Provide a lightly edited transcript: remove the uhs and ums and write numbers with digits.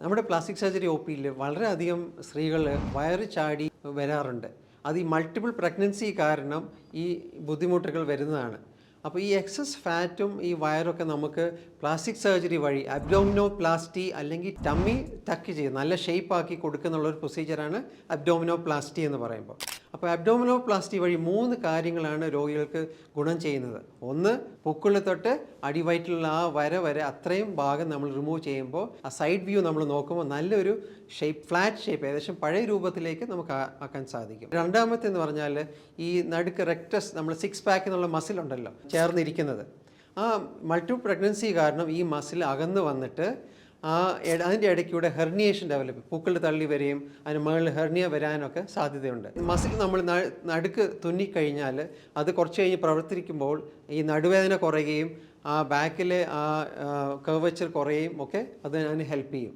നമ്മുടെ plastic surgery O പിയിൽ വളരെയധികം സ്ത്രീകൾ വയറ് ചാടി വരാറുണ്ട്. അത് ഈ മൾട്ടിപ്പിൾ പ്രഗ്നൻസി കാരണം ഈ ബുദ്ധിമുട്ടുകൾ വരുന്നതാണ്. അപ്പോൾ ഈ എക്സസ് ഫാറ്റും ഈ വയറൊക്കെ നമുക്ക് പ്ലാസ്റ്റിക് സർജറി വഴി അബ്ഡോമിനോപ്ലാസ്റ്റി അല്ലെങ്കിൽ ടമ്മി ടക്ക് ചെയ്ത് നല്ല ഷേപ്പാക്കി കൊടുക്കുന്നുള്ളൊരു പ്രൊസീജിയറാണ് അബ്ഡോമിനോപ്ലാസ്റ്റി എന്ന് പറയുമ്പോൾ. അപ്പോൾ അബ്ഡോമിനോപ്ലാസ്റ്റി വഴി 3 കാര്യങ്ങളാണ് രോഗികൾക്ക് ഗുണം ചെയ്യുന്നത്. ഒന്ന്, പൊക്കിളിൽ തൊട്ട് അടിവയറ്റിലുള്ള ആ വര വരെ അത്രയും ഭാഗം നമ്മൾ റിമൂവ് ചെയ്യുമ്പോൾ ആ സൈഡ് വ്യൂ നമ്മൾ നോക്കുമ്പോൾ നല്ലൊരു ഷേപ്പ്, ഫ്ലാറ്റ് ഷേപ്പ്, ഏകദേശം പഴയ രൂപത്തിലേക്ക് നമുക്ക് ആക്കാൻ സാധിക്കും. രണ്ടാമത്തെ എന്ന് പറഞ്ഞാൽ ഈ നടുക്ക് റെക്ടസ്, നമ്മൾ 6 പാക്ക് എന്നുള്ള മസിൽ ഉണ്ടല്ലോ ചേർന്നിരിക്കുന്നത്, ആ മൾട്ടിപ്പിൾ പ്രഗ്നൻസി കാരണം ഈ മസിൽ അകന്ന് വന്നിട്ട് അതിൻ്റെ ഇടയ്ക്കൂടെ ഹെർണിയേഷൻ ഡെവലപ്പ്, പൂക്കൾ തള്ളി വരികയും അതിന് മുകളിൽ ഹെർണിയ വരാനൊക്കെ സാധ്യതയുണ്ട്. മസിൽ നമ്മൾ നടുക്ക് തുന്നിക്കഴിഞ്ഞാൽ അത് കുറച്ച് കഴിഞ്ഞ് പ്രവർത്തിക്കുമ്പോൾ ഈ നടുവേദന കുറയുകയും ആ ബാക്കിലെ ആ കർവച്ചർ കുറയുകയും ഒക്കെ അതിന് ഹെൽപ്പ് ചെയ്യും.